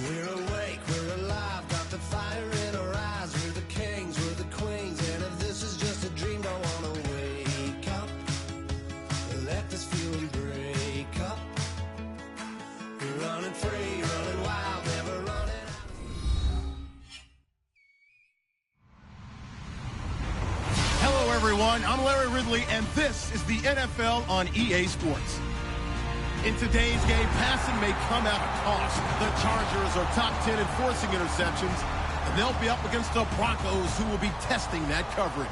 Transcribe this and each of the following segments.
We're awake, we're alive, got the fire in our eyes. We're the kings, we're the queens, and if this is just a dream, don't wanna wake up. Let this feeling break up. We're running free, running wild, never running out. Hello, everyone. I'm Larry Ridley, and this is the NFL on EA Sports. In today's game, passing may come at a cost. The Chargers are top 10 in forcing interceptions, and they'll be up against the Broncos, who will be testing that coverage.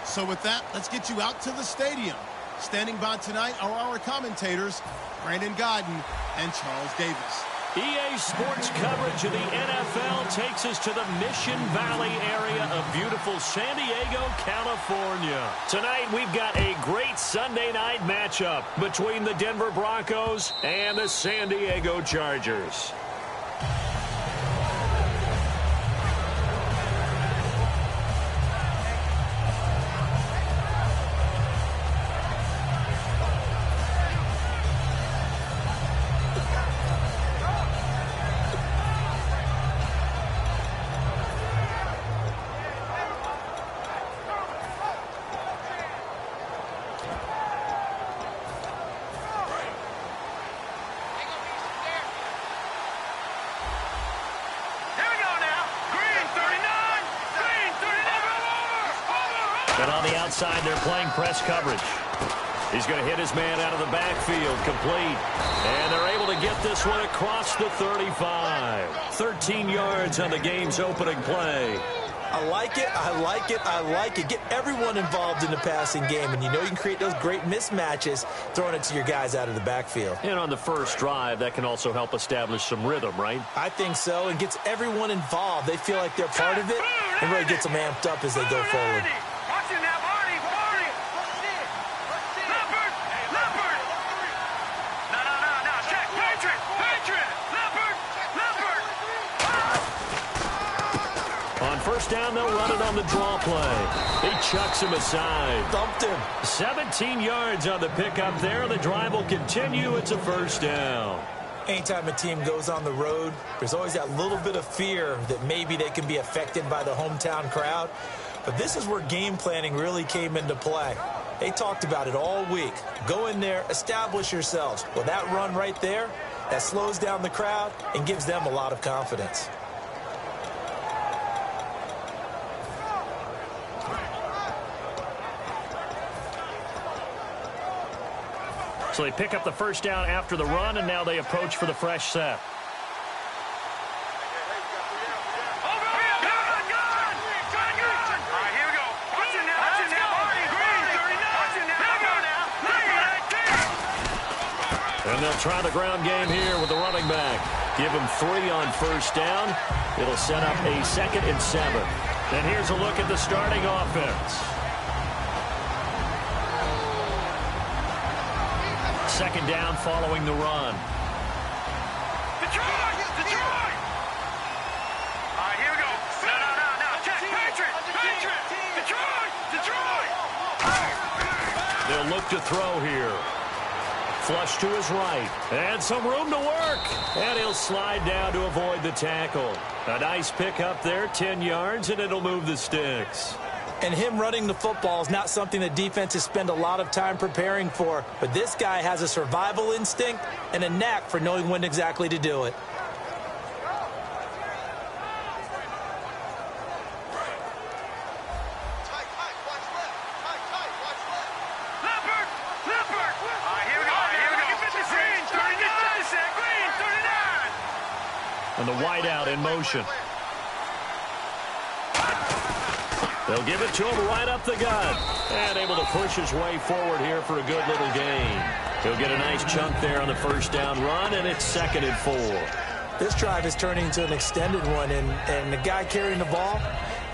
So with that, let's get you out to the stadium. Standing by tonight are our commentators, Brandon Godden and Charles Davis. EA Sports coverage of the NFL takes us to the Mission Valley area of beautiful San Diego, California. Tonight, we've got a great Sunday night matchup between the Denver Broncos and the San Diego Chargers. And on the outside, they're playing press coverage. He's going to hit his man out of the backfield, complete. And they're able to get this one across the 35. 13 yards on the game's opening play. I like it, I like it, I like it. Get everyone involved in the passing game, and you know you can create those great mismatches throwing it to your guys out of the backfield. And on the first drive, that can also help establish some rhythm, right? I think so. It gets everyone involved. They feel like they're part of it, and really gets them amped up as they go forward. On first down, they'll run it on the draw play. He chucks him aside. Thumped him. 17 yards on the pickup there. The drive will continue. It's a first down. Anytime a team goes on the road, there's always that little bit of fear that maybe they can be affected by the hometown crowd. But this is where game planning really came into play. They talked about it all week. Go in there, establish yourselves. Well, that run right there, that slows down the crowd and gives them a lot of confidence. So they pick up the first down after the run, and now they approach for the fresh set. And they'll try the ground game here with the running back. Give him 3 on first down. It'll set up a 2nd and 7. And here's a look at the starting offense. Second down following the run. Detroit! Detroit! All right, here we go. No. Check. Patriot! Detroit! They'll look to throw here. Flush to his right. And some room to work. And he'll slide down to avoid the tackle. A nice pickup there, 10 yards, and it'll move the sticks. And him running the football is not something that defenses spend a lot of time preparing for. But this guy has a survival instinct and a knack for knowing when exactly to do it. And the wideout in motion. They'll give it to him right up the gut. And able to push his way forward here for a good little gain. He'll get a nice chunk there on the first down run, and it's 2nd and 4. This drive is turning into an extended one, and the guy carrying the ball,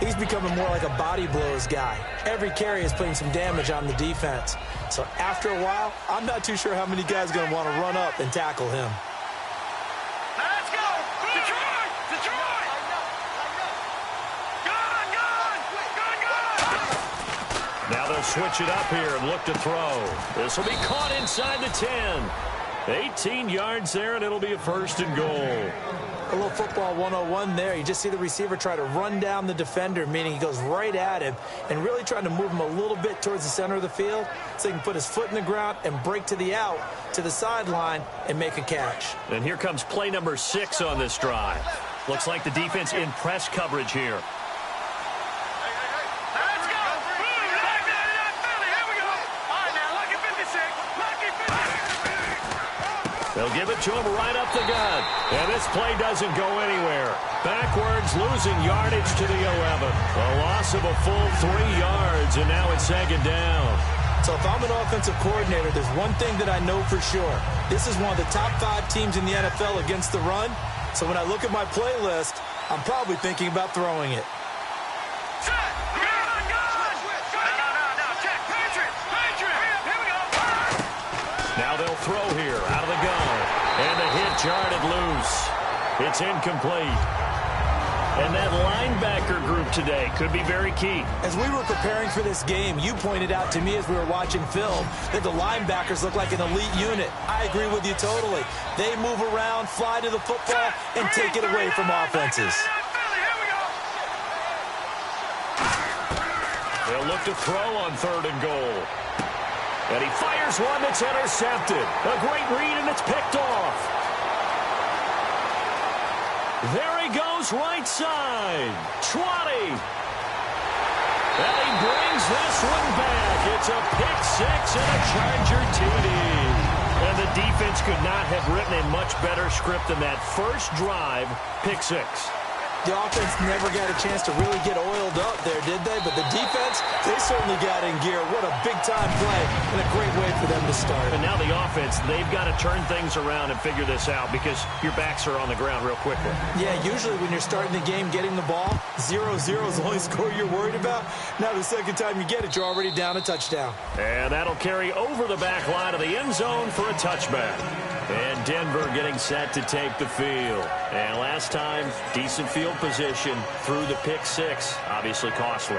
he's becoming more like a body blows guy. Every carry is putting some damage on the defense. So after a while, I'm not too sure how many guys are going to want to run up and tackle him. Let's go! Detroit! Detroit! Gone! Now they'll switch it up here and look to throw. This will be caught inside the 10. 18 yards there, and it'll be a 1st and goal. A little football 101 there. You just see the receiver try to run down the defender, meaning he goes right at him and really trying to move him a little bit towards the center of the field so he can put his foot in the ground and break to the out, to the sideline, and make a catch. And here comes play number 6 on this drive. Looks like the defense in press coverage here. They'll give it to him right up the gut. And this play doesn't go anywhere. Backwards, losing yardage to the 11. A loss of a full 3 yards, and now it's 2nd down. So if I'm an offensive coordinator, there's one thing that I know for sure. This is one of the top 5 teams in the NFL against the run. So when I look at my playlist, I'm probably thinking about throwing it. Now they'll throw here out of the gun. And the hit jarred it loose. It's incomplete. And that linebacker group today could be very key. As we were preparing for this game, you pointed out to me as we were watching film that the linebackers look like an elite unit. I agree with you totally. They move around, fly to the football, and take it away from offenses. They'll look to throw on 3rd and goal. And he fires one that's intercepted. A great read, and it's picked off. There he goes, right side. 20. And he brings this one back. It's a pick 6 and a Charger TD. And the defense could not have written a much better script than that first drive, pick 6. The offense never got a chance to really get oiled up there, did they? But the defense, they certainly got in gear. What a big-time play and a great way for them to start. And now the offense, they've got to turn things around and figure this out because your backs are on the ground real quickly. Yeah, usually when you're starting the game, getting the ball, 0-0 is the only score you're worried about. Now the second time you get it, you're already down a touchdown. And that'll carry over the back line of the end zone for a touchback. And Denver getting set to take the field. And last time, decent field position through the pick 6, obviously costly.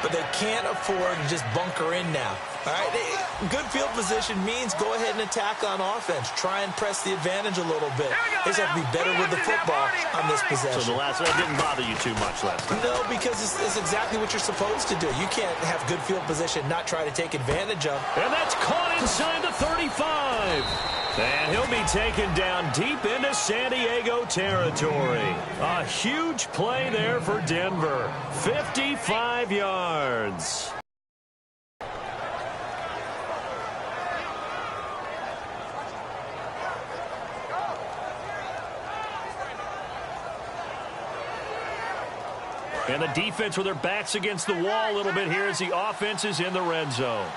But they can't afford to just bunker in now. All right, good field position means go ahead and attack on offense. Try and press the advantage a little bit. They just have to be better with the football on this possession. So the last one didn't bother you too much last time? No, because it's exactly what you're supposed to do. You can't have good field position, not try to take advantage of. And that's caught inside the 35. And he'll be taken down deep into San Diego territory. A huge play there for Denver. 55 yards. And the defense with their backs against the wall a little bit here as the offense is in the red zone.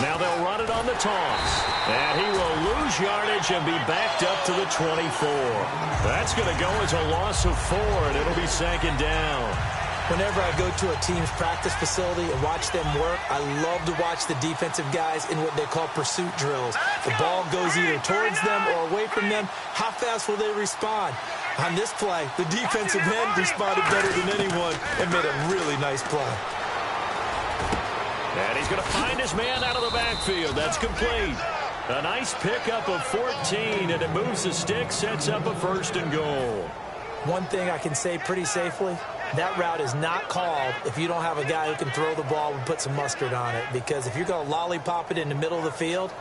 Now they'll run it on the toss. And he will lose yardage and be backed up to the 24. That's going to go as a loss of 4, and it'll be 2nd down. Whenever I go to a team's practice facility and watch them work, I love to watch the defensive guys in what they call pursuit drills. The ball goes either towards them or away from them. How fast will they respond? On this play, the defensive end responded better than anyone and made a really nice play. And he's going to find his man out of the backfield. That's complete. A nice pickup of 14, and it moves the stick, sets up a 1st and goal. One thing I can say pretty safely, that route is not called if you don't have a guy who can throw the ball and put some mustard on it. Because if you're going to lollipop it in the middle of the field,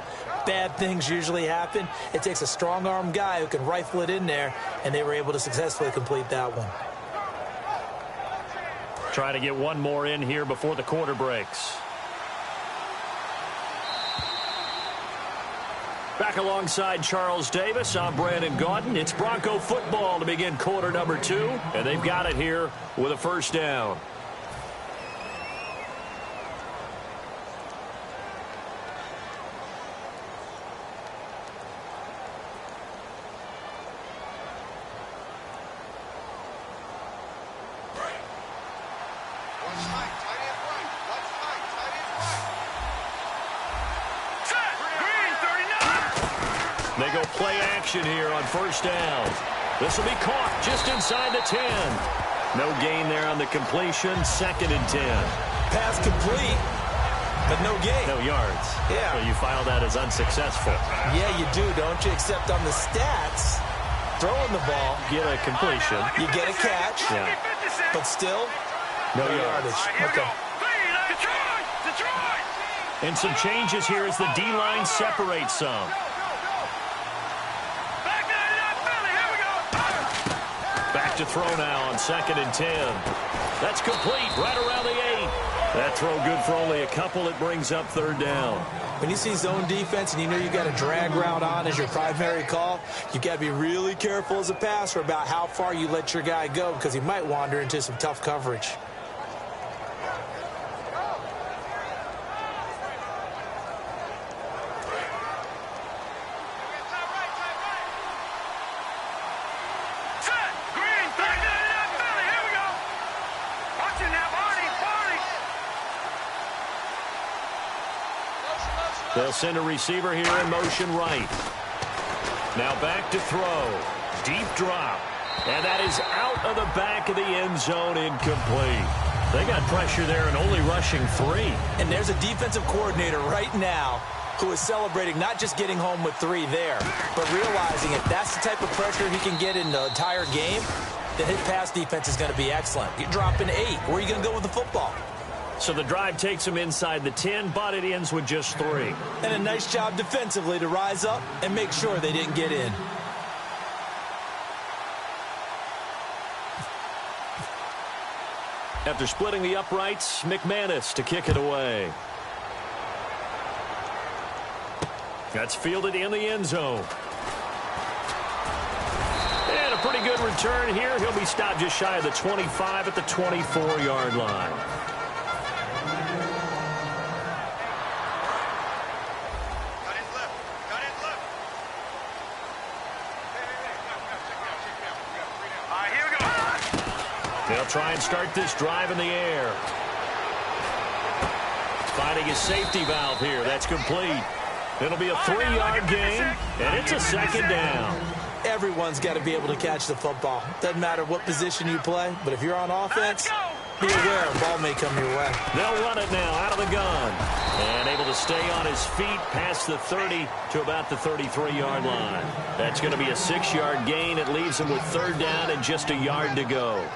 bad things usually happen. It takes a strong-arm guy who can rifle it in there, and they were able to successfully complete that one. Trying to get one more in here before the quarter breaks. Back alongside Charles Davis, I'm Brandon Gaudin. It's Bronco football to begin quarter number 2, and they've got it here with a 1st down. They go play action here on 1st down. This will be caught just inside the 10. No gain there on the completion. 2nd and 10. Pass complete. but no gain. No yards. Yeah. So you file that as unsuccessful. Yeah, you do, don't you? Except on the stats, throwing the ball, Get a completion. you get a catch, Yeah. but still, No yardage. Okay. And some changes here as the D-line separates some. Back to throw now on 2nd and 10. That's complete right around the 8. That throw good for only a couple. It brings up 3rd down. When you see zone defense and you know you got a drag route on as your primary call, you got to be really careful as a passer about how far you let your guy go because he might wander into some tough coverage. They'll send a receiver here in motion right. Now back to throw. Deep drop. And that is out of the back of the end zone, incomplete. They got pressure there and only rushing 3. And there's a defensive coordinator right now who is celebrating not just getting home with 3 there, but realizing if that's the type of pressure he can get in the entire game, then his pass defense is going to be excellent. You're dropping 8. Where are you going to go with the football? So the drive takes them inside the 10, but it ends with just 3. And a nice job defensively to rise up and make sure they didn't get in. After splitting the uprights, McManus to kick it away. That's fielded in the end zone. And a pretty good return here. He'll be stopped just shy of the 25 at the 24-yard line. They'll try and start this drive in the air. Finding his safety valve here. That's complete. It'll be a 3-yard gain, and it's a 2nd down. Everyone's got to be able to catch the football. Doesn't matter what position you play, but if you're on offense, be aware a ball may come your way. They'll run it now out of the gun. And able to stay on his feet past the 30 to about the 33-yard line. That's going to be a 6-yard gain. It leaves him with 3rd down and just a yard to go.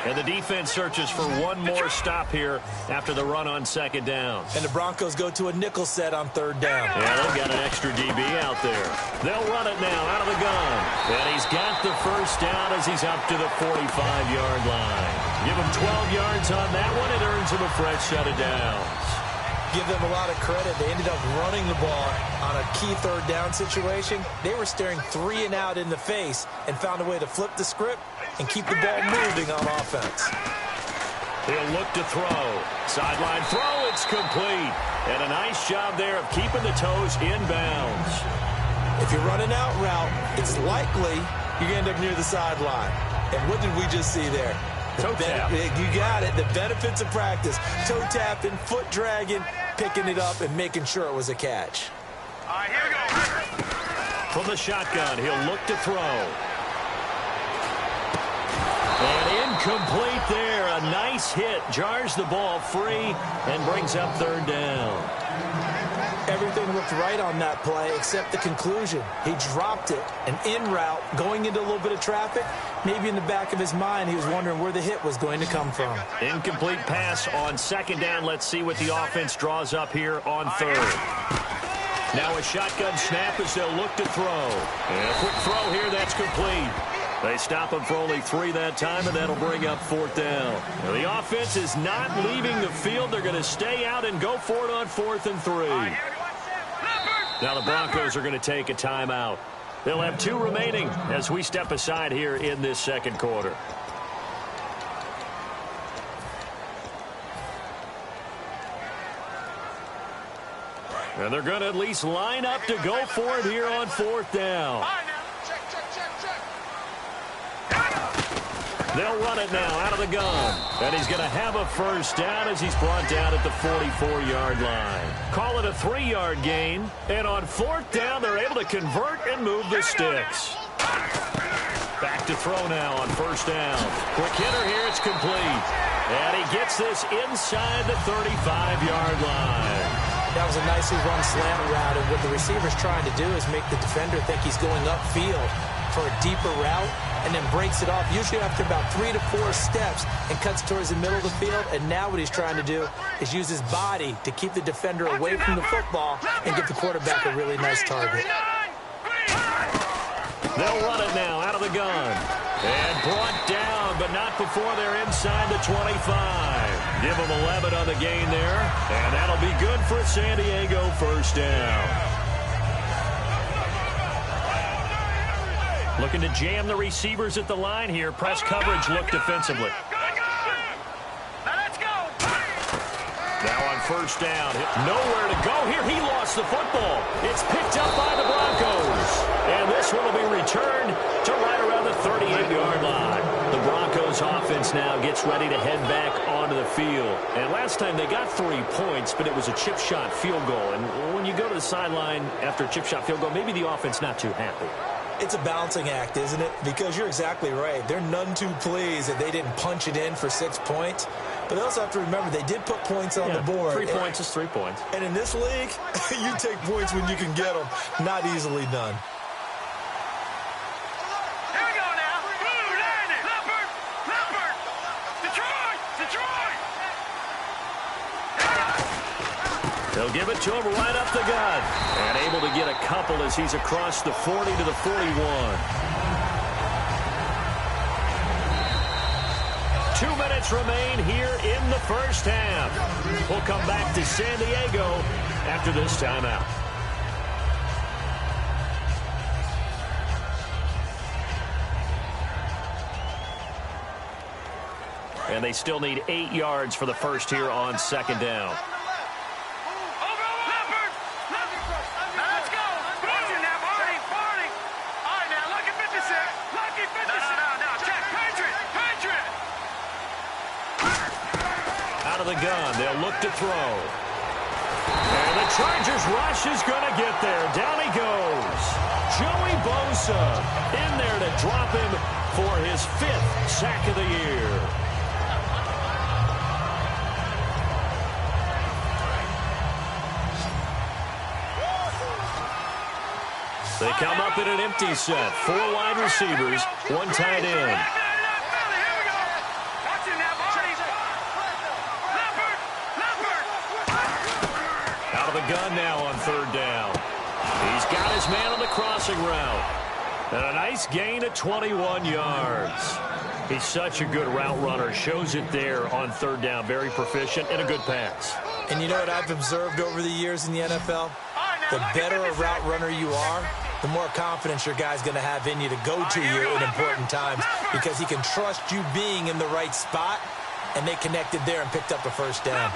And the defense searches for one more stop here after the run on 2nd down. And the Broncos go to a nickel set on 3rd down. Yeah, they've got an extra DB out there. They'll run it now out of the gun. And he's got the 1st down as he's up to the 45-yard line. Give him 12 yards on that one. It earns him a fresh set of downs. Give them a lot of credit. They ended up running the ball on a key 3rd down situation. They were staring 3 and out in the face and found a way to flip the script and keep the ball moving on offense. He'll look to throw. Sideline throw, it's complete. And a nice job there of keeping the toes inbounds. If you're running out route, it's likely you're going to end up near the sideline. And what did we just see there? Toe tap. You got it. The benefits of practice. Toe tapping, foot dragging, picking it up, and making sure it was a catch. All right, here we go. From the shotgun, he'll look to throw. And incomplete there. A nice hit. Jars the ball free and brings up 3rd down. Everything looked right on that play except the conclusion. He dropped it. An in route, going into a little bit of traffic. Maybe in the back of his mind, he was wondering where the hit was going to come from. Incomplete pass on 2nd down. Let's see what the offense draws up here on 3rd. Now a shotgun snap as they'll look to throw. And a quick throw here. That's complete. They stop him for only 3 that time, and that'll bring up 4th down. Now, the offense is not leaving the field. They're going to stay out and go for it on 4th and 3. Now the Broncos are going to take a timeout. They'll have 2 remaining as we step aside here in this 2nd quarter. And they're going to at least line up to go for it here on 4th down. They'll run it now out of the gun. And he's going to have a 1st down as he's brought down at the 44-yard line. Call it a 3-yard gain. And on 4th down, they're able to convert and move the sticks. Back back to throw now on first down. Quick hitter here. It's complete. And he gets this inside the 35-yard line. That was a nicely run slant route, and what the receiver's trying to do is make the defender think he's going upfield for a deeper route, and then breaks it off, usually after about 3 to 4 steps, and cuts towards the middle of the field. And now what he's trying to do is use his body to keep the defender away from the football and give the quarterback a really nice target. They'll run it now out of the gun. And brought down, but not before they're inside the 25. Give them 11 on the gain there. And that'll be good for a San Diego first down. Looking to jam the receivers at the line here. Press coverage look defensively. Now on first down. Nowhere to go here. He lost the football. It's picked up by the Broncos. And this one will be returned to right around the 38-yard line. The Broncos offense now gets ready to head back onto the field. And last time they got 3 points, but it was a chip shot field goal. And when you go to the sideline after a chip shot field goal, maybe the offense not too happy. It's a balancing act, isn't it? Because you're exactly right. They're none too pleased that they didn't punch it in for 6 points. But they also have to remember they did put points on the board. 3 points is 3 points. And in this league, you take points when you can get them. Not easily done. Here we go now. Blue, Landon. Leopard. Detroit. They'll give it to him right up the gut. And able to get a couple as he's across the 40 to the 41. 2 minutes remain here in the first half. We'll come back to San Diego after this timeout. And they still need 8 yards for the first here on second down. Of the gun, they'll look to throw. And the Chargers rush is going to get there. Down he goes. Joey Bosa in there to drop him for his 5th sack of the year. They come up in an empty set. 4 wide receivers, 1 tight end. Gun now on third down. He's got his man on the crossing route. And a nice gain of 21 yards. He's such a good route runner. Shows it there on third down. Very proficient and a good pass. And you know what I've observed over the years in the NFL? The better a route runner you are, the more confidence your guy's going to have in you to go to you in important times, because he can trust you being in the right spot, and they connected there and picked up a first down.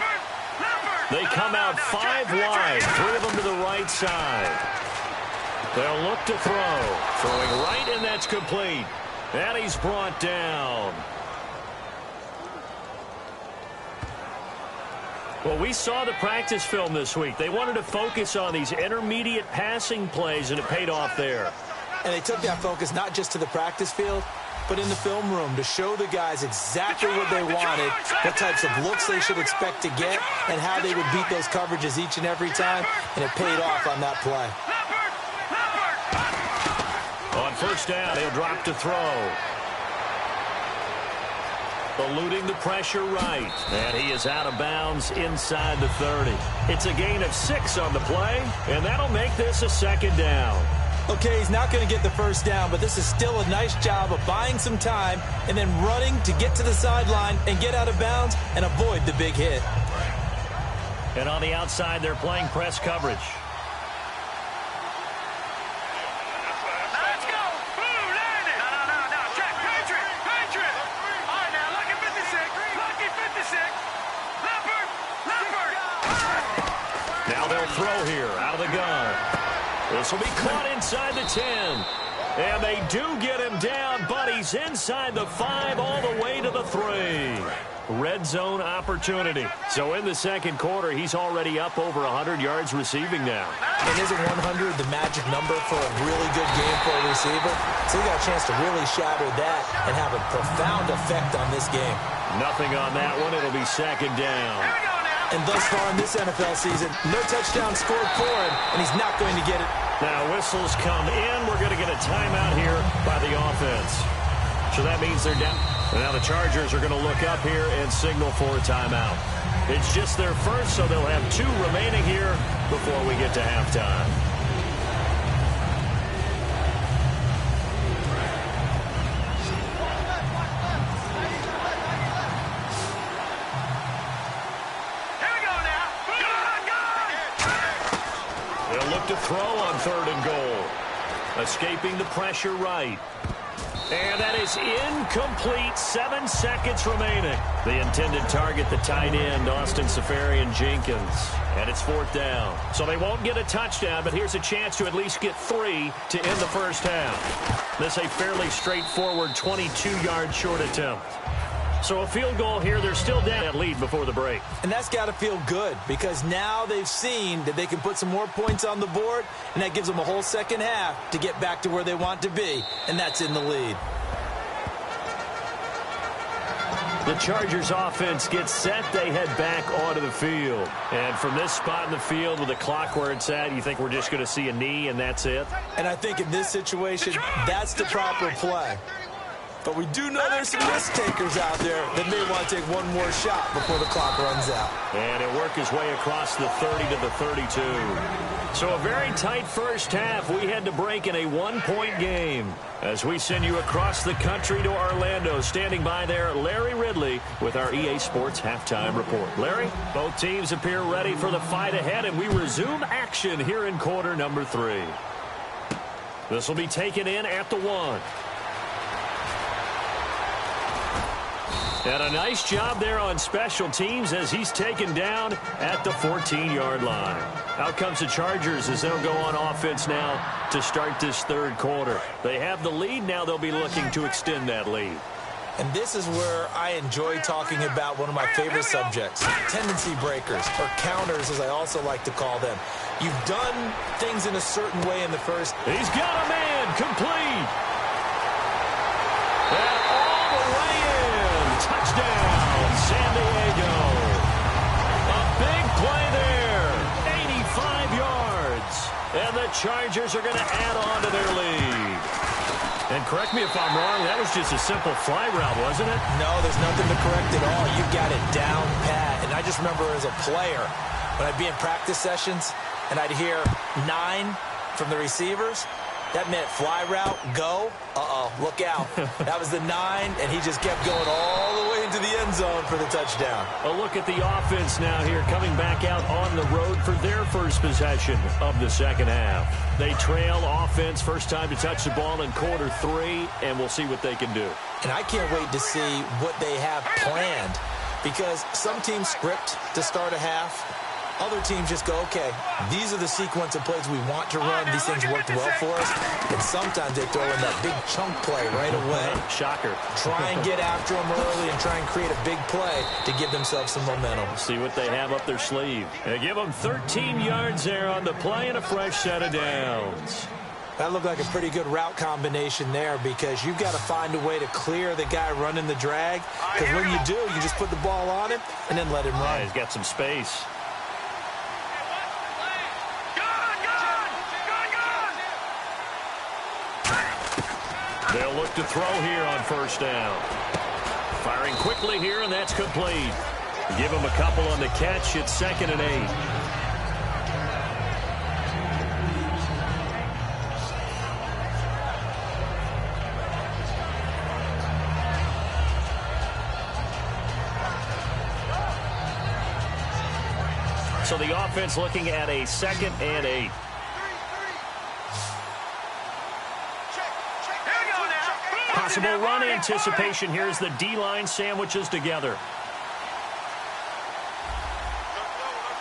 They come out 5 wide, 3 of them to the right side. They'll look to throw. Throwing right, and that's complete. And he's brought down. Well, we saw the practice film this week. They wanted to focus on these intermediate passing plays, and it paid off there. And they took that focus not just to the practice field, but in the film room to show the guys exactly what they wanted, what types of looks they should expect to get, and how they would beat those coverages each and every time, and it paid off on that play. On first down, he'll drop to throw. Eluding the pressure right, and he is out of bounds inside the 30. It's a gain of 6 on the play, and that'll make this a second down. Okay, he's not going to get the first down, but this is still a nice job of buying some time and then running to get to the sideline and get out of bounds and avoid the big hit. And on the outside, they're playing press coverage. Let's go! Blue, Landon! No. Check, Patriot! All right, now, lucky 56. Leopard! Now they'll throw here, out of the gun. This will be caught inside the 10. And they do get him down, but he's inside the 5 all the way to the 3. Red zone opportunity. So in the second quarter, he's already up over 100 yards receiving now. And isn't 100 the magic number for a really good game for a receiver? So he got a chance to really shatter that and have a profound effect on this game. Nothing on that one. It'll be second down. And thus far in this NFL season, no touchdown scored for him, and he's not going to get it. Now whistles come in. We're going to get a timeout here by the offense. So that means they're down. And now the Chargers are going to look up here and signal for a timeout. It's just their first, so they'll have 2 remaining here before we get to halftime. They'll look to throw on 3rd and goal. Escaping the pressure right. And that is incomplete. 7 seconds remaining. The intended target, the tight end, Austin Seferian-Jenkins. And it's 4th down. So they won't get a touchdown, but here's a chance to at least get 3 to end the first half. This a fairly straightforward 22-yard short attempt. So a field goal here. They're still down that lead before the break. And that's got to feel good because now they've seen that they can put some more points on the board, and that gives them a whole second half to get back to where they want to be, and that's in the lead. The Chargers offense gets set. They head back onto the field. And from this spot in the field with the clock where it's at, you think we're just going to see a knee and that's it? And I think in this situation, that's the proper play. But we do know there's some risk takers out there that may want to take one more shot before the clock runs out. And it worked his way across the 30 to the 32. So a very tight first half. We had to break in a 1-point game. As we send you across the country to Orlando, standing by there, Larry Ridley with our EA Sports Halftime Report. Larry, both teams appear ready for the fight ahead, and we resume action here in quarter number 3. This will be taken in at the 1. And a nice job there on special teams as he's taken down at the 14-yard line. Out comes the Chargers as they'll go on offense now to start this 3rd quarter. They have the lead. Now they'll be looking to extend that lead. And this is where I enjoy talking about one of my favorite subjects, tendency breakers, or counters as I also like to call them. You've done things in a certain way in the first. He's got a man complete. And all the way in. Touchdown, San Diego. A big play there. 85 yards. And the Chargers are going to add on to their lead. And correct me if I'm wrong, that was just a simple fly route, wasn't it? No, there's nothing to correct at all. You've got it down pat. And I just remember as a player, when I'd be in practice sessions and I'd hear 9 from the receivers, that meant fly route, go. Look out. That was the 9, and he just kept going all the way into the end zone for the touchdown. A look at the offense now here, coming back out on the road for their first possession of the second half. They trail offense, first time to touch the ball in quarter 3, and we'll see what they can do. And I can't wait to see what they have planned, because some teams script to start a half. Other teams just go, okay, these are the sequence of plays we want to run. These things worked well for us. And sometimes they throw in that big chunk play right away. Shocker. Try and get after them early and try and create a big play to give themselves some momentum. See what they have up their sleeve. They give them 13 yards there on the play and a fresh set of downs. That looked like a pretty good route combination there because you've got to find a way to clear the guy running the drag. Because when you do, you just put the ball on him and then let him run. Yeah, he's got some space. They'll look to throw here on first down. Firing quickly here, and that's complete. Give him a couple on the catch. It's 2nd and 8. So the offense looking at a 2nd and 8. Possible run anticipation. Here's the D-line sandwiches together.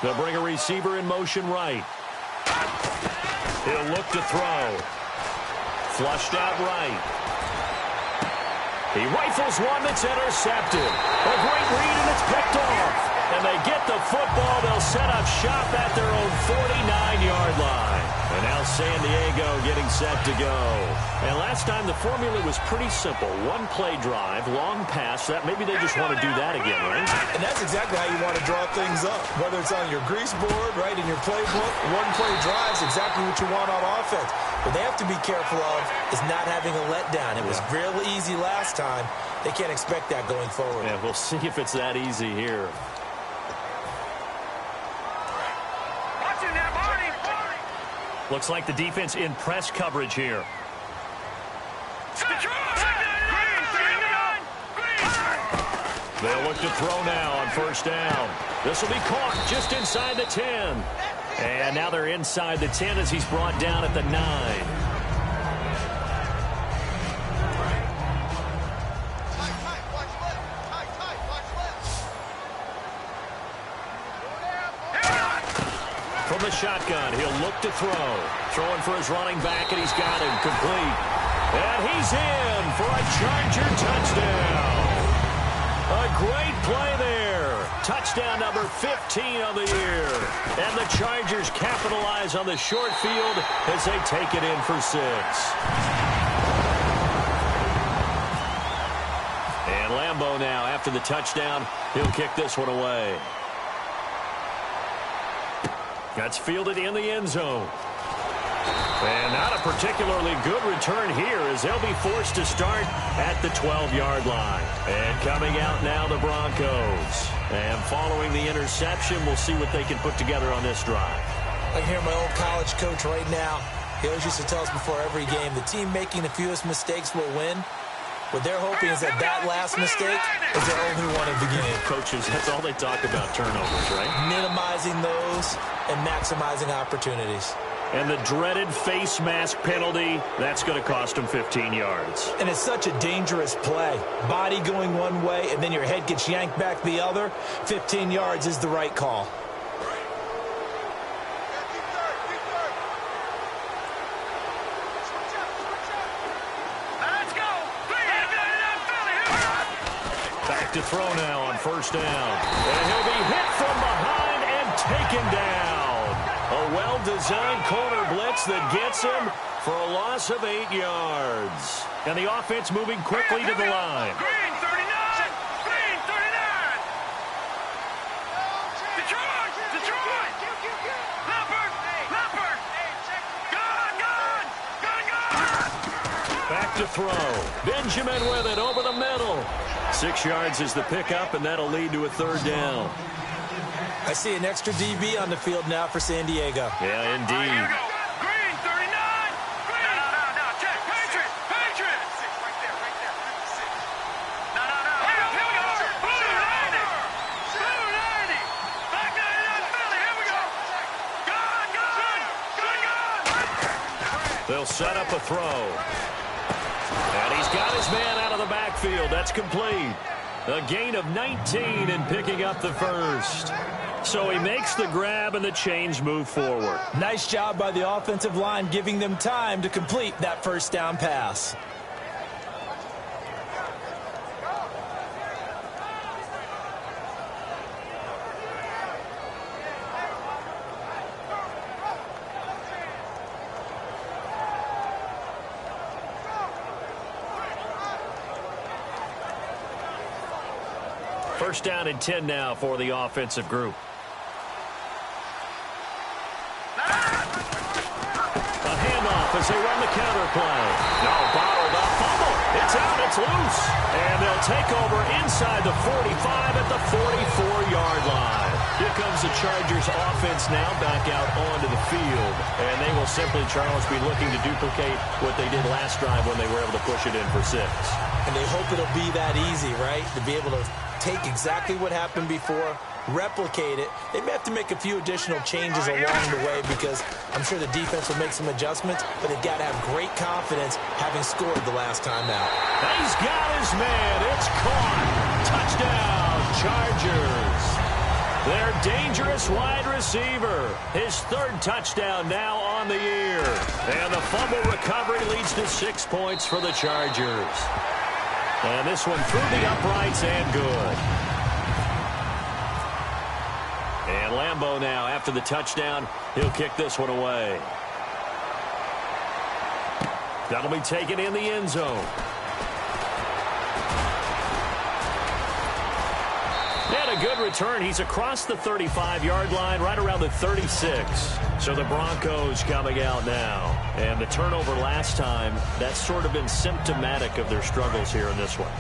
They'll bring a receiver in motion right. He'll look to throw. Flushed out right. He rifles one that's intercepted. A great read, and it's picked off. And they get the football. They'll set up shop at their own 49-yard line. And now San Diego getting set to go. And last time the formula was pretty simple. One play drive, long pass. That maybe they just want to do that again, right? And that's exactly how you want to draw things up. Whether it's on your grease board, right, in your playbook, one play drive is exactly what you want on offense. What they have to be careful of is not having a letdown. It was real easy last time. They can't expect that going forward. Yeah, we'll see if it's that easy here. Looks like the defense in press coverage here. They'll look to throw now on first down. This will be caught just inside the 10. And now they're inside the 10 as he's brought down at the 9. From the shotgun, he'll look to throw. Throwing for his running back, and he's got him complete. And he's in for a Charger touchdown. A great play there. Touchdown number 15 of the year. And the Chargers capitalize on the short field as they take it in for 6. And Lambeau now, after the touchdown, he'll kick this one away. That's fielded in the end zone. And not a particularly good return here as they'll be forced to start at the 12-yard line. And coming out now, the Broncos. And following the interception, we'll see what they can put together on this drive. I can hear my old college coach right now. He always used to tell us before every game, the team making the fewest mistakes will win. What they're hoping is that that last mistake is their only one of the game. Coaches, that's all they talk about, turnovers, right? Minimizing those and maximizing opportunities. And the dreaded face mask penalty, that's going to cost them 15 yards. And it's such a dangerous play. Body going one way, and then your head gets yanked back the other. 15 yards is the right call. Back to throw now on first down. And he'll be hit from behind and taken down. A well-designed corner blitz that gets him for a loss of 8 yards. And the offense moving quickly to the line. Green 39! Green 39! Detroit! Detroit! Leopard! Leopard! Gone! Back to throw. Benjamin with it over the middle. 6 yards is the pickup, and that'll lead to a third down. I see an extra DB on the field now for San Diego. Yeah, indeed. Here we go. Green 39! Green! No. Check. Patriots! Patriots! Right there. 56. No. Here we go. Blue 90! Blue 90! Back 99 Philly. Here we go. Gone! They'll set up a throw. And he's got his man out of the backfield. That's complete. A gain of 19 and picking up the first. So he makes the grab and the chains move forward. Nice job by the offensive line giving them time to complete that first down pass. First down and 10 now for the offensive group. A handoff as they run the counter play. No, bottled up fumble. It's out, it's loose. And they'll take over inside the 45 at the 44-yard line. Here comes the Chargers offense now back out onto the field. And they will simply, Charles, be looking to duplicate what they did last drive when they were able to push it in for 6. And they hope it'll be that easy, right? To be able to take exactly what happened before, replicate it. They may have to make a few additional changes along the way because I'm sure the defense will make some adjustments, but they've got to have great confidence having scored the last time out. He's got his man. It's caught. Touchdown, Chargers. Their dangerous wide receiver. His third touchdown now on the year. And the fumble recovery leads to 6 points for the Chargers. And this one through the uprights and good. And Lambeau now, after the touchdown, he'll kick this one away. That'll be taken in the end zone. And a good return. He's across the 35-yard line, right around the 36. So the Broncos coming out now. And the turnover last time, that's sort of been symptomatic of their struggles here in this one.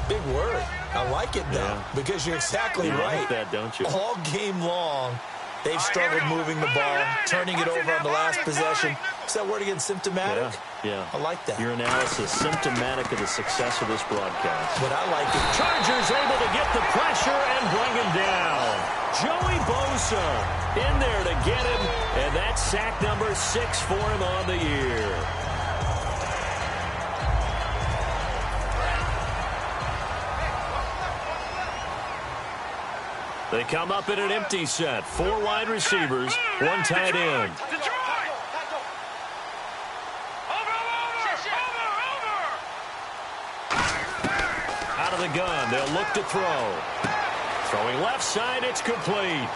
Big word. I like it, though, because you're exactly right. Like that, don't you? All game long, they've struggled moving the ball, turning it over on the last possession. Is that word again, symptomatic? Yeah. I like that. Your analysis, symptomatic of the success of this broadcast. But I like it. Chargers able to get the pressure and bring him down. Joey Bosa in there to get him, and that's sack number 6 for him on the year. They come up in an empty set. 4 wide receivers, 1 tight end. Out of the gun, they'll look to throw. Throwing left side, it's complete.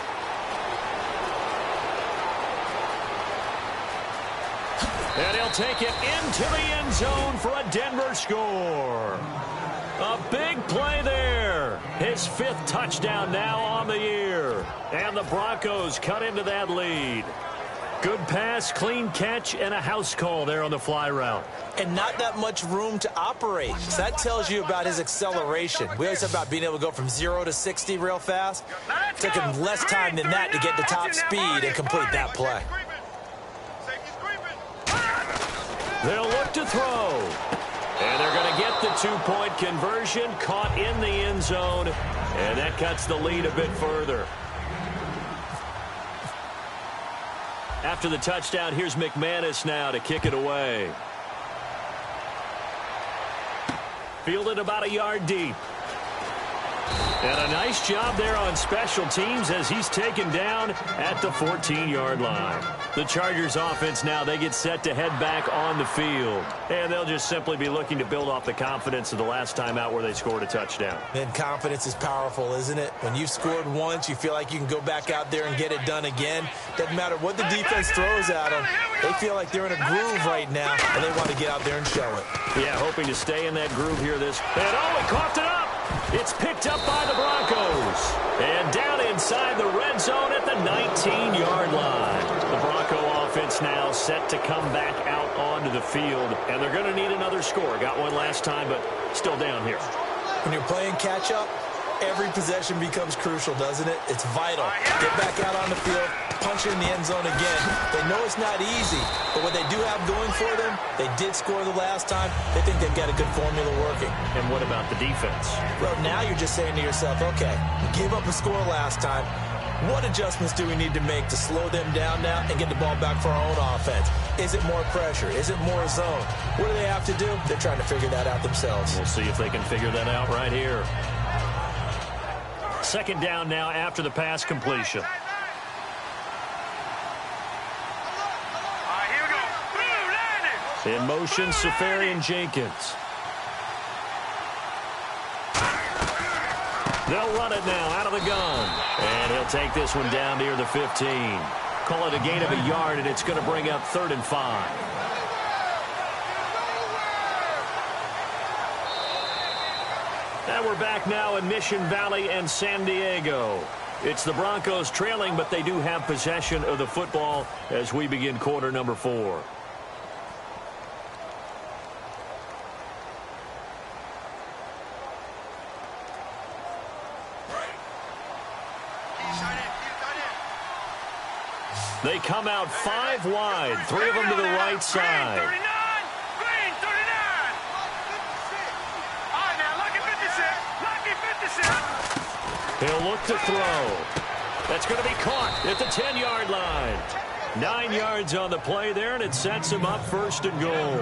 And he'll take it into the end zone for a Denver score. A big play there. His 5th touchdown now on the year. And the Broncos cut into that lead. Good pass, clean catch, and a house call there on the fly route. And not that much room to operate. So that tells you about his acceleration. We always talk about being able to go from 0 to 60 real fast. It took him less time than that to get the top speed and complete that play. They'll look to throw. And they're going to get the 2-point conversion, caught in the end zone, and that cuts the lead a bit further. After the touchdown, here's McManus now to kick it away. Fielded about a yard deep. And a nice job there on special teams as he's taken down at the 14-yard line. The Chargers offense now, they get set to head back on the field. And they'll just simply be looking to build off the confidence of the last time out where they scored a touchdown. And confidence is powerful, isn't it? When you've scored once, you feel like you can go back out there and get it done again. Doesn't matter what the defense throws at them. They feel like they're in a groove right now, and they want to get out there and show it. Yeah, hoping to stay in that groove here this. And oh, he coughed it up. It's picked up by the Broncos. And down inside the red zone at the 19-yard line. The Bronco offense now set to come back out onto the field. And they're going to need another score. Got one last time, but still down here. When you're playing catch-up, every possession becomes crucial, doesn't it? It's vital. Get back out on the field, punch it in the end zone again. They know it's not easy, but what they do have going for them, they did score the last time. They think they've got a good formula working. And what about the defense? Well, now you're just saying to yourself, okay, we gave up a score last time. What adjustments do we need to make to slow them down now and get the ball back for our own offense? Is it more pressure? Is it more zone? What do they have to do? They're trying to figure that out themselves. We'll see if they can figure that out right here. 2nd down now after the pass completion. In motion, Safarian Jenkins. They'll run it now out of the gun. And he'll take this one down near the 15. Call it a gain of a yard, and it's going to bring up 3rd and 5. And we're back now in Mission Valley and San Diego. It's the Broncos trailing, but they do have possession of the football as we begin quarter number 4. They come out 5 wide, 3 of them to the right side. Green 39! Green 39! All right, now, lucky 56. Lucky 56. He'll look to throw. That's going to be caught at the 10-yard line. 9 yards on the play there, and it sets him up 1st and goal.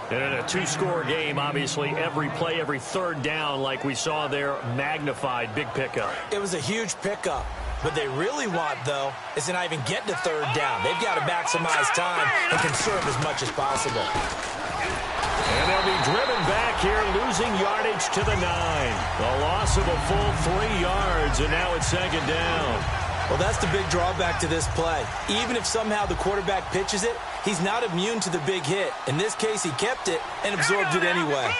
And in a 2-score game, obviously, every play, every 3rd down, like we saw there, magnified, big pickup. It was a huge pickup. What they really want, though, is to not even get to third down. They've got to maximize time and conserve as much as possible. And they'll be driven back here, losing yardage to the 9. A loss of a full 3 yards, and now it's second down. Well, that's the big drawback to this play. Even if somehow the quarterback pitches it, he's not immune to the big hit. In this case, he kept it and absorbed it anyway.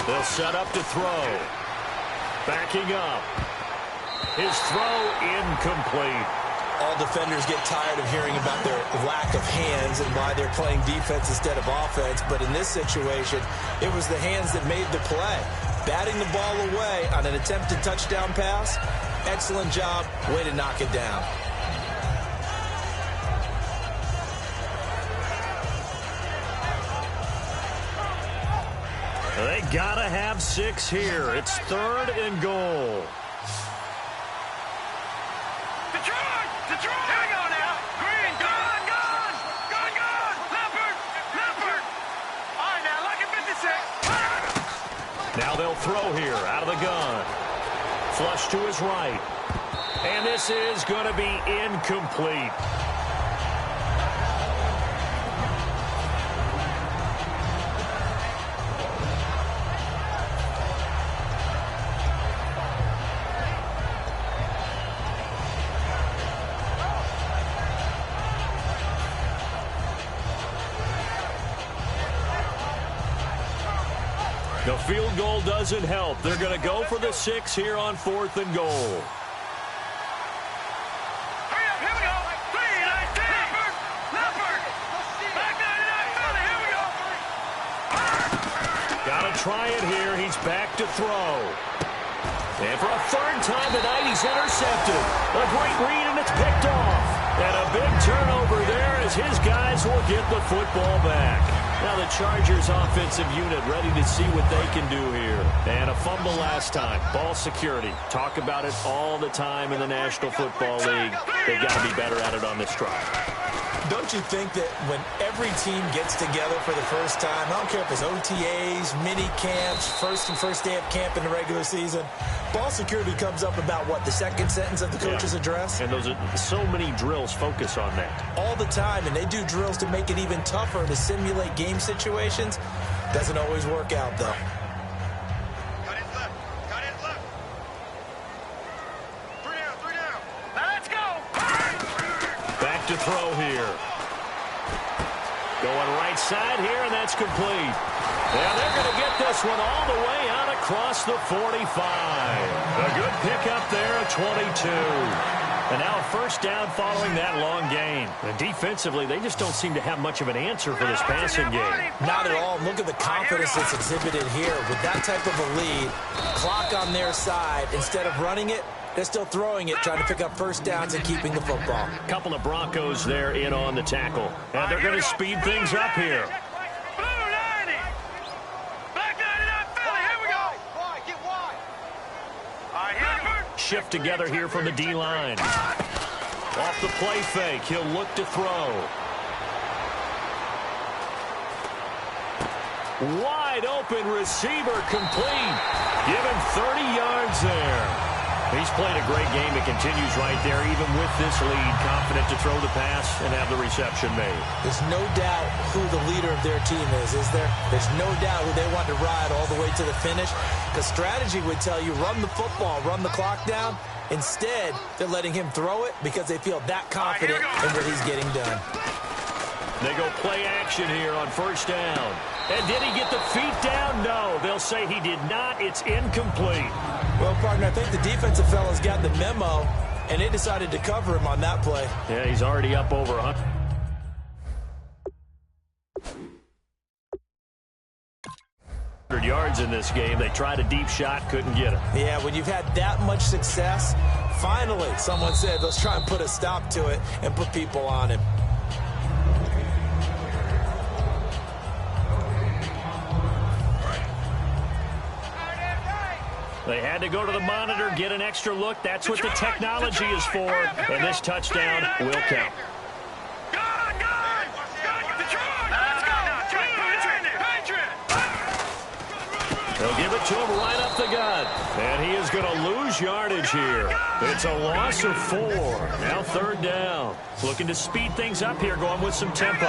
They'll set up to throw. Backing up. His throw incomplete. All defenders get tired of hearing about their lack of hands and why they're playing defense instead of offense. But in this situation, it was the hands that made the play. Batting the ball away on an attempted touchdown pass. Excellent job. Way to knock it down. They gotta have 6 here. It's 3rd and goal. Detroit! Detroit! Here we go now. Green, gone! Leopard! All right, now, lucky 56. Now they'll throw here out of the gun. Flush to his right. And this is going to be incomplete. The field goal doesn't help. They're going to go for the 6 here on 4th and goal. Hurry up, here we go. 3-19. Leopard. Back 99, Philly, here we go. Got to try it here. He's back to throw. And for a 3rd time tonight, he's intercepted. A great read, and it's picked off. And a big turnover there as his guys will get the football back. Now the Chargers offensive unit ready to see what they can do here. And a fumble last time. Ball security. Talk about it all the time in the National Football League. They've got to be better at it on this drive. Don't you think that when every team gets together for the first time, I don't care if it's OTAs, mini camps, first day of camp in the regular season, ball security comes up about what, the second sentence of the coach's address? And those are so many drills focus on that. All the time, and they do drills to make it even tougher to simulate game situations. Doesn't always work out, though. Cut it left. Three down. Now let's go. Back to throw here. Going right side here, and that's complete. Yeah, they're going to get this one all the way out across the 45. A good pickup there at 22. And now a 1st down following that long gain. And defensively, they just don't seem to have much of an answer for this passing game. Not at all. Look at the confidence that's exhibited here. With that type of a lead, clock on their side, instead of running it, they're still throwing it, trying to pick up 1st downs and keeping the football. A couple of Broncos there in on the tackle. And they're going to speed things up here. Blue 90. Black 99, Philly, here we go. Get wide. All right, Leopard. Shift together here from the D-line. Off the play fake, he'll look to throw. Wide open receiver complete. Given 30 yards there. He's played a great game. It continues right there, even with this lead. Confident to throw the pass and have the reception made. There's no doubt who the leader of their team is there? There's no doubt who they want to ride all the way to the finish. The strategy would tell you, run the football, run the clock down. Instead, they're letting him throw it because they feel that confident in what he's getting done. They go play action here on 1st down. And did he get the feet down? No. They'll say he did not. It's incomplete. Well, partner, I think the defensive fellas got the memo, and they decided to cover him on that play. Yeah, he's already up over 100 yards in this game. They tried a deep shot, couldn't get it. Yeah, when you've had that much success, finally, someone said, let's try and put a stop to it and put people on him. They had to go to the monitor, get an extra look. That's what the technology is for. And this touchdown will count. They'll give it to him right up the gut. And he is going to lose yardage here. It's a loss of 4. Now 3rd down. Looking to speed things up here, going with some tempo.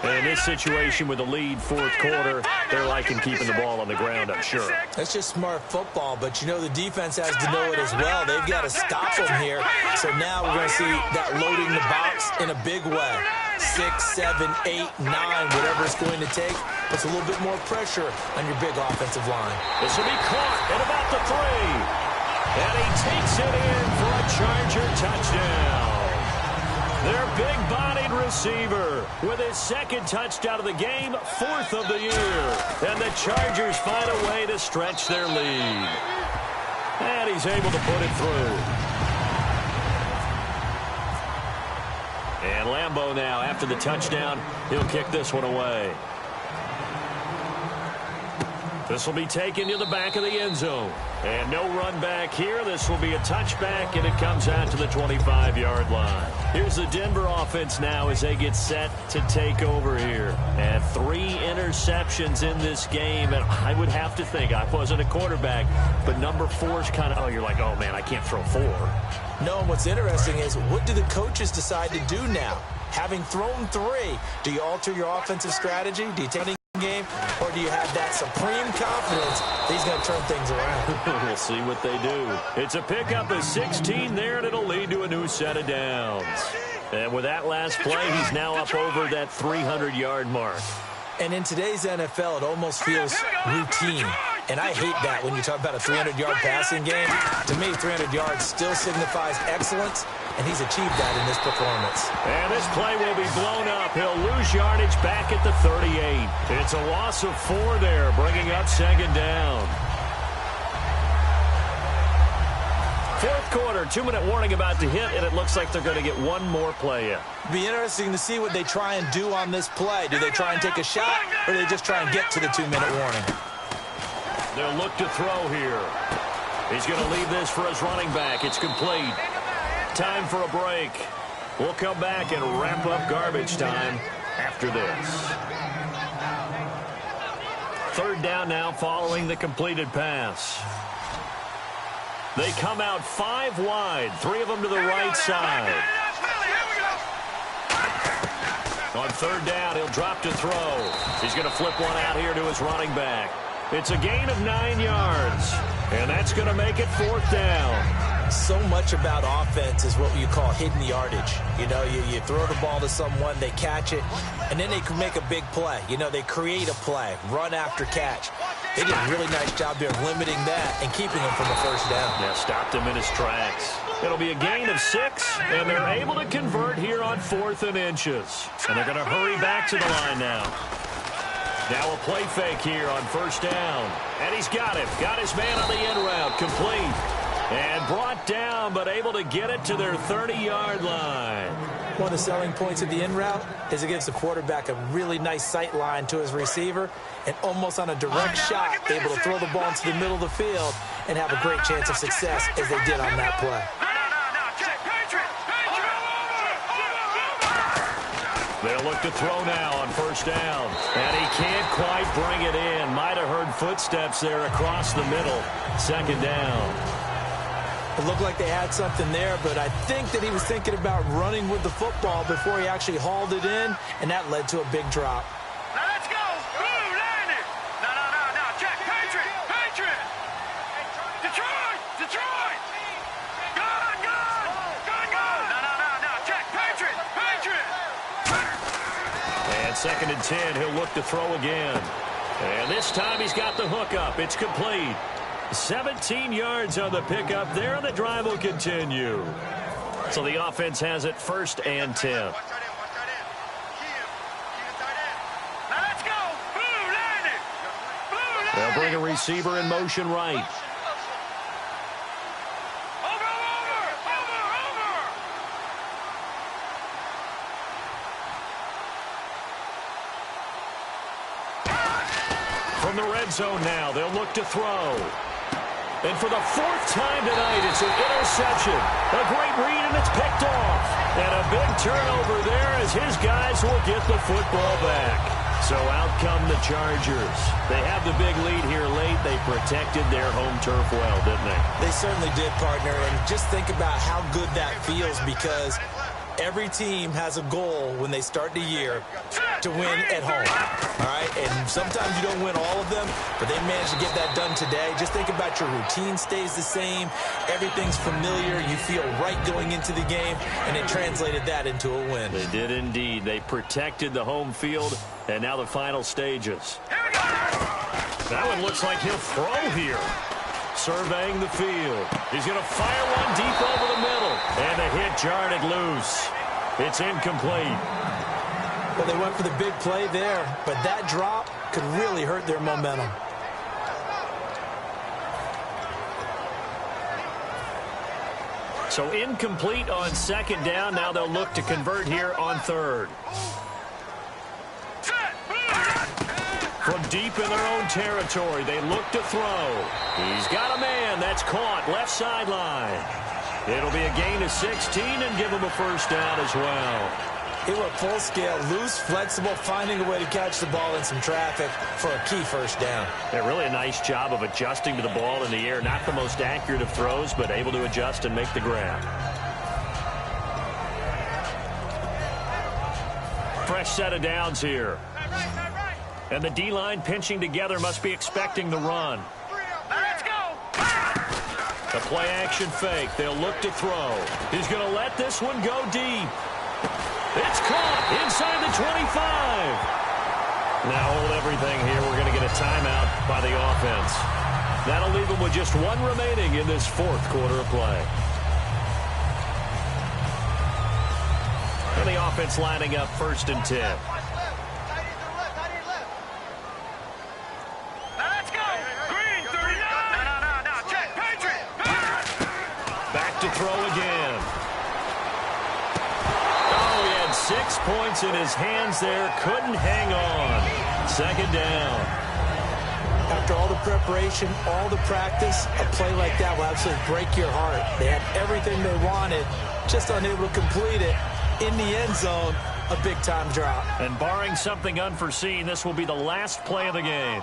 And in this situation with the lead 4th quarter, they're liking keeping the ball on the ground, I'm sure. That's just smart football, but you know the defense has to know it as well. They've got to stop them here. So now we're going to see that loading the box in a big way. 6, 7, 8, 9, whatever it's going to take. Puts a little bit more pressure on your big offensive line. This will be caught at about the 3. And he takes it in for a Charger touchdown. Their big-bodied receiver with his 2nd touchdown of the game, 4th of the year. And the Chargers find a way to stretch their lead. And he's able to put it through. And Lambeau now, after the touchdown, he'll kick this one away. This will be taken to the back of the end zone. And no run back here. This will be a touchback, and it comes out to the 25-yard line. Here's the Denver offense now as they get set to take over here. And 3 interceptions in this game. And I would have to think, I wasn't a quarterback, but number 4 is kind of, oh, you're like, oh, man, I can't throw 4. No, and what's interesting is, what do the coaches decide to do now? Having thrown 3, do you alter your offensive strategy? Do you take a game, or do you have that supreme confidence that he's going to turn things around? We'll see what they do. It's a pickup of 16 there, and it'll lead to a new set of downs. And with that last play, he's now up over that 300-yard mark. And in today's NFL, it almost feels routine. And I hate that when you talk about a 300-yard passing game. To me, 300 yards still signifies excellence, and he's achieved that in this performance. And this play will be blown up. He'll lose yardage back at the 38. It's a loss of 4 there, bringing up 2nd down. 4th quarter, 2-minute warning about to hit, and it looks like they're going to get one more play in. Be interesting to see what they try and do on this play. Do they try and take a shot, or do they just try and get to the 2-minute warning? They'll look to throw here. He's going to leave this for his running back. It's complete. Time for a break. We'll come back and wrap up garbage time after this. 3rd down now following the completed pass. They come out 5 wide, 3 of them to the right side. On 3rd down, he'll drop to throw. He's going to flip one out here to his running back. It's a gain of 9 yards, and that's going to make it 4th down. So much about offense is what you call hidden yardage. You know, you throw the ball to someone, they catch it, and then they can make a big play. You know, they create a play, run after catch. They did a really nice job there of limiting that and keeping him from a 1st down. Yeah, stopped him in his tracks. It'll be a gain of 6, and they're able to convert here on 4th and inches. And they're going to hurry back to the line now. Now a play fake here on 1st down. And he's got it. Got his man on the end route. Complete. And brought down, but able to get it to their 30-yard line. One of the selling points of the in route is it gives the quarterback a really nice sight line to his receiver, and almost on a direct shot, able to throw the ball into the middle of the field and have a great chance of success as they did on that play. They'll look to throw now on 1st down. And he can't quite bring it in. Might have heard footsteps there across the middle. 2nd down. It looked like they had something there, but I think that he was thinking about running with the football before he actually hauled it in, and that led to a big drop. Now let's go. Blue, land it. No. Check. Patriot. Detroit. Gun. No. Check. Patriot. And 2nd and 10, he'll look to throw again. And this time he's got the hook up. It's complete. 17 yards on the pickup there, and the drive will continue. So the offense has it 1st and 10. Now let's go. Blue, land it. They'll bring a receiver in motion right. From the red zone now, they'll look to throw. And for the 4th time tonight, it's an interception. A great read, and it's picked off. And a big turnover there as his guys will get the football back. So out come the Chargers. They have the big lead here late. They protected their home turf well, didn't they? They certainly did, partner. And just think about how good that feels, because every team has a goal when they start the year to win at home. All right? And sometimes you don't win all of them, but they managed to get that done today. Just think about your routine stays the same. Everything's familiar. You feel right going into the game, and they translated that into a win. They did indeed. They protected the home field, and now the final stages. That one looks like he'll throw here. Surveying the field. He's going to fire one deep over the middle. And the hit jarred it loose. It's incomplete. Well, they went for the big play there, but that drop could really hurt their momentum. So incomplete on second down. Now they'll look to convert here on third. From deep in their own territory, they look to throw. He's got a man. That's caught. Left sideline. It'll be a gain of 16 and give him a first down as well. He went full scale, loose, flexible, finding a way to catch the ball in some traffic for a key first down. Yeah, really a nice job of adjusting to the ball in the air. Not the most accurate of throws, but able to adjust and make the grab. Fresh set of downs here. And the D-line pinching together must be expecting the run. Let's go. The play-action fake. They'll look to throw. He's going to let this one go deep. It's caught inside the 25. Now hold everything here. We're going to get a timeout by the offense. That'll leave them with just one remaining in this fourth quarter of play. And the offense lining up 1st and 10. To throw again. Oh, he had 6 points in his hands there. Couldn't hang on. Second down. After all the preparation, all the practice, a play like that will absolutely break your heart. They had everything they wanted, just unable to complete it. In the end zone, a big-time drop. And barring something unforeseen, this will be the last play of the game.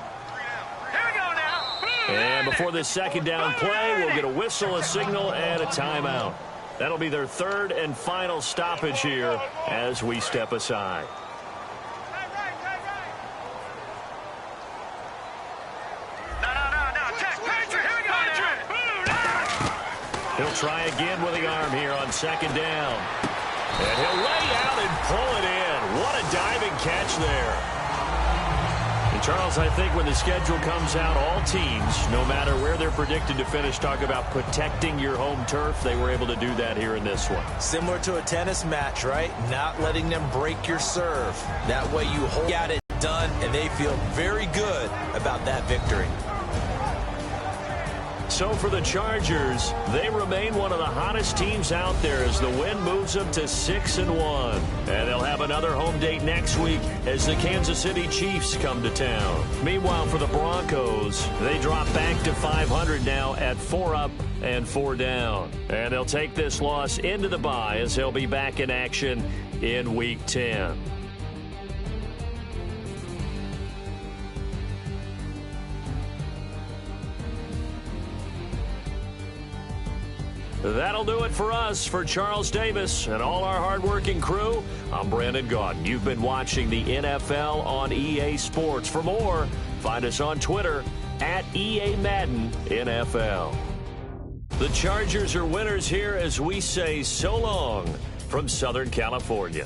And before this second down play, we'll get a whistle, a signal, and a timeout. That'll be their third and final stoppage here as we step aside. He'll try again with the arm here on second down. And he'll lay out and pull it in. What a diving catch there. And Charles, I think when the schedule comes out, all teams, no matter where they're predicted to finish, talk about protecting your home turf. They were able to do that here in this one. Similar to a tennis match, right? Not letting them break your serve. That way you got it done, and they feel very good about that victory. So for the Chargers, they remain one of the hottest teams out there as the win moves them to 6-1. And they'll have another home date next week as the Kansas City Chiefs come to town. Meanwhile, for the Broncos, they drop back to 500 now at 4 up and 4 down. And they'll take this loss into the bye as they'll be back in action in Week 10. That'll do it for us. For Charles Davis and all our hardworking crew, I'm Brandon Gaudin. You've been watching the NFL on EA Sports. For more, find us on Twitter at EA Madden NFL. The Chargers are winners here as we say so long from Southern California.